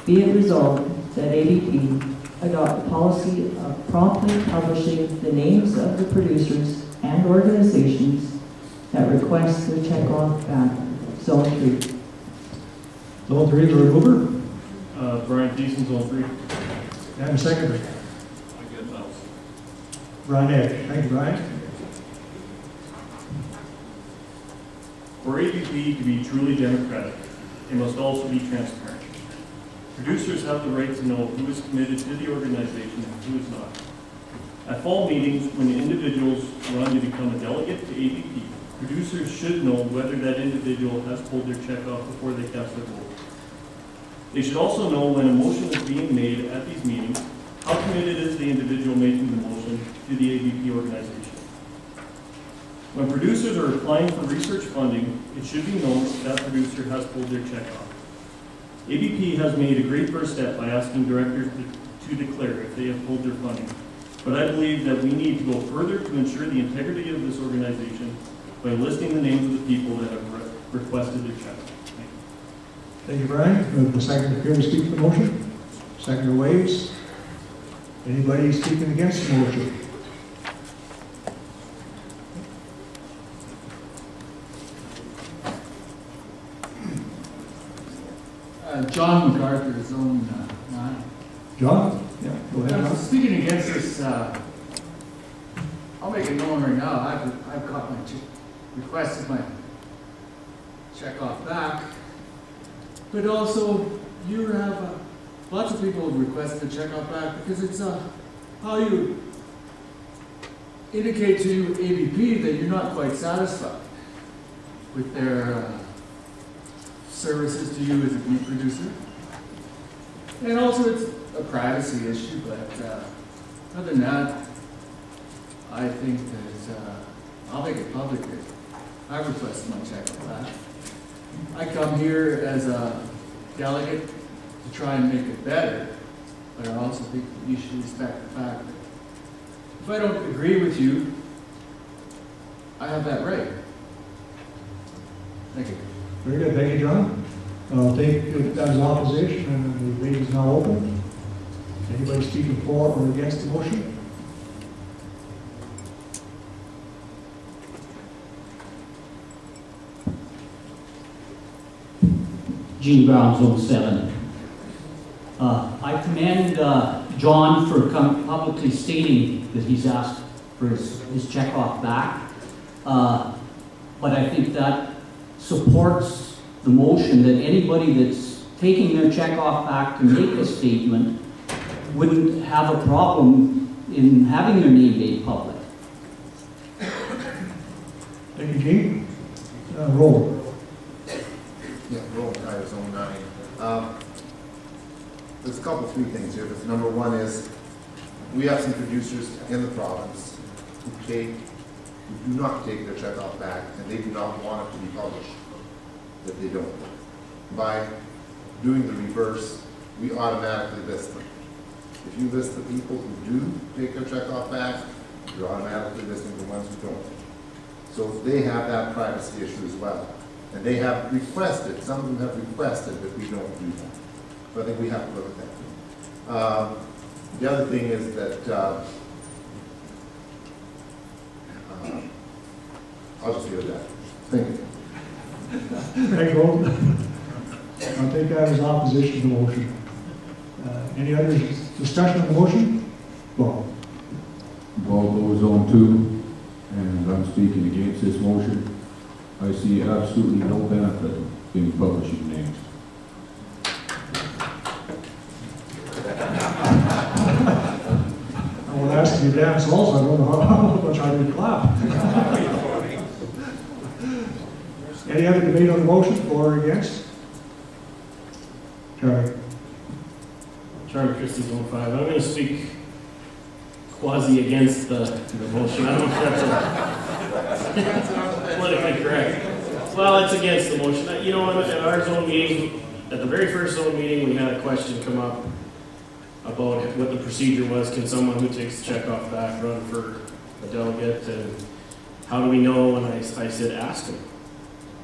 Be it resolved that ABP adopt a policy of promptly publishing the names of the producers and organizations that request their checkoff back. Zone 3. Zone 3, Lord Hoover. Brian Thiessen, Zone 3. And a seconder. Brian Edge. Thank you, Brian. For ABP to be truly democratic, it must also be transparent. Producers have the right to know who is committed to the organization and who is not. At fall meetings, when the individuals run to become a delegate to ABP, producers should know whether that individual has pulled their check off before they cast their vote. They should also know when a motion is being made at these meetings, how committed is the individual making the motion to the ABP organization. When producers are applying for research funding, it should be known that producer has pulled their check off. ABP has made a great first step by asking directors to declare if they have pulled their funding, but I believe that we need to go further to ensure the integrity of this organization by listing the names of the people that have requested their check. Thank you, Brian. The second here to speak to the motion. Seconder waves. Anybody speaking against the motion? John MacArthur, Zone 9. John? Yeah, go ahead. John. Speaking against this, I'll make it known right now. I've got my requested my check off back, but also you have lots of people who request the check off back because it's how you indicate to ABP that you're not quite satisfied with their services to you as a meat producer. And also it's a privacy issue, but other than that, I think that I'll make it public that I request my check on that. I come here as a delegate to try and make it better, but I also think that you should respect the fact that if I don't agree with you, I have that right. Thank you. Very good. Thank you, John. I'll take it as opposition, and the debate is now open. Anybody speaking for or against the motion? Gene Brown, Zone 7. I commend John for publicly stating that he's asked for his check off back, but I think that supports the motion that anybody that's taking their check off back to make a statement wouldn't have a problem in having their name made public. Thank you, Gene. Roll. Yeah, roll tire Zone 9. There's a couple, three things here. But number one is we have some producers in the province who do not take their check off back, and they do not want it to be published that they don't. By doing the reverse, we automatically list them. If you list the people who do take their check off back, you're automatically listing the ones who don't. So they have that privacy issue as well. And they have requested, some of them have requested that we don't do that. So I think we have to look at that. The other thing is that, I'll just leave it at that. Thank you. Thank you, Roll. I'll take that as opposition to the motion. Any other discussion on the motion? Bob. Bob, Zone 2, and I'm speaking against this motion. I see absolutely no benefit in publishing names. I will ask you to dance also. I don't know how much I would clap. Any other debate on the motion, for or against? Charlie. Charlie Christie, Zone 5. I'm going to speak quasi against the motion. I don't know if that's politically correct. Well, it's against the motion. You know, at our zone meeting, at the very first zone meeting, we had a question come up about what the procedure was. Can someone who takes the check off back run for a delegate? And how do we know? And I said, ask them.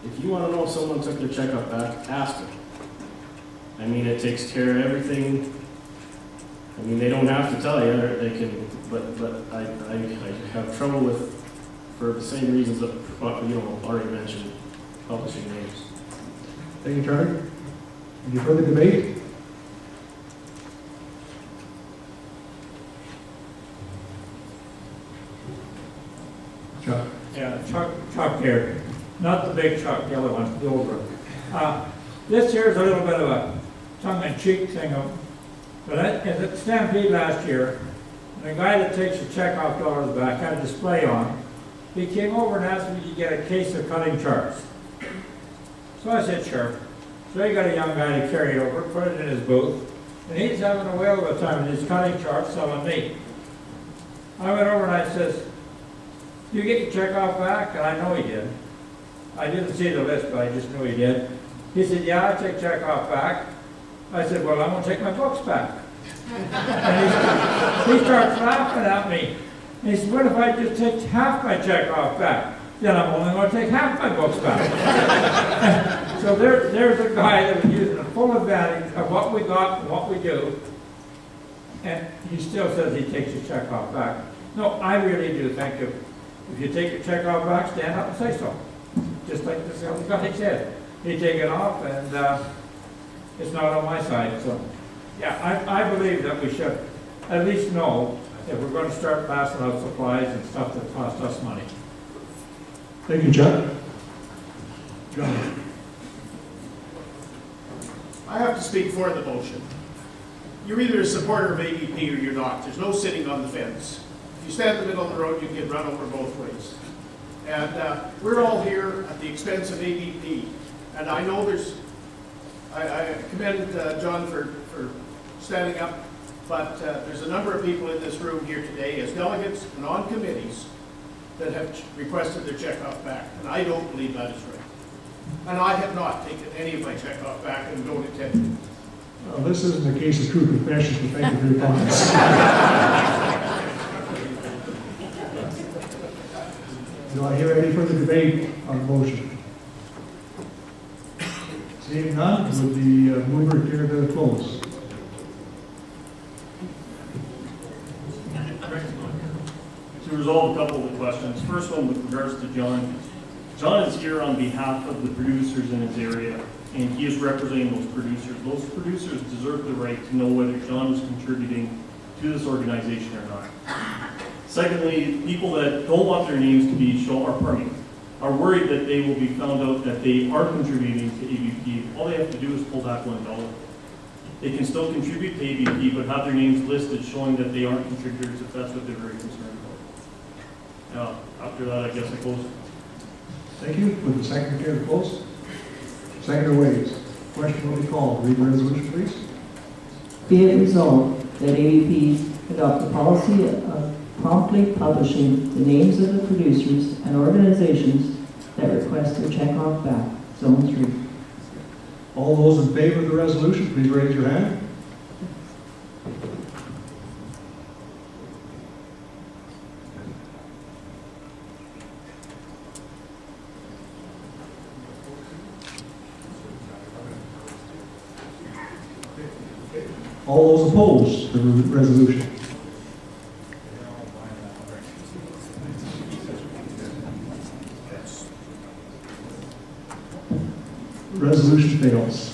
If you want to know if someone took their check off back, ask them. I mean, it takes care of everything. I mean, they don't have to tell you, they can, but I have trouble with, for the same reasons that, already mentioned, publishing names. Thank you, Charlie. Any further debate? Chuck. Yeah, Chuck here. Not the big Chuck, the other one, the old one. This here is a little bit of a tongue-in-cheek thing, but at Stampede last year, the guy that takes the checkoff dollars back had a display on. He came over and asked me to get a case of cutting charts. So I said, sure. So he got a young guy to carry it over, put it in his booth, and he's having a whale of a time with his cutting charts selling meat. I went over and I says, "Do you get your checkoff back?" And I know he did. I didn't see the list, but I just knew he did. He said, "Yeah, I take checkoff back." I said, "Well, I'm going to take my books back." And he starts laughing at me. And he said, "What if I just take half my checkoff back? Then I'm only going to take half my books back." So there's a guy that was using a full advantage of what we got and what we do. And he still says he takes his checkoff back. No, I really do think if you take your checkoff back, stand up and say so. Just like this other guy said. He take it off, and it's not on my side. So, yeah, I believe that we should at least know if we're going to start passing out supplies and stuff that cost us money. Thank you, Chuck. John. I have to speak for the motion. You're either a supporter of ABP or you're not. There's no sitting on the fence. If you stand in the middle of the road, you can get run over both ways. And we're all here at the expense of ABP. And I know I commend John for standing up, but there's a number of people in this room here today as delegates and on committees that have requested their checkoff back. And I don't believe that is right. And I have not taken any of my checkoff back and don't intend to. Well, this isn't a case of true confession, so thank you for your comments. Do I hear any further debate on the motion? Seeing none, would the mover care to close? To resolve a couple of the questions. First one with regards to John. John is here on behalf of the producers in his area, and he is representing those producers. Those producers deserve the right to know whether John is contributing to this organization or not. Secondly, people that don't want their names to be shown are worried that they will be found out that they are contributing to ABP. All they have to do is pull back $1. They can still contribute to ABP, but have their names listed showing that they aren't contributors if that's what they're very concerned about. After that, I guess I close. Thank you. Would the secretary care to close? Secretary Waves. Question will be called. Read the resolution, please. Be it resolved that ABP adopt a policy of promptly publishing the names of the producers and organizations that request their checkoff back. Zone 3. All those in favor of the resolution, please raise your hand. All those opposed to the resolution? Resolution fails.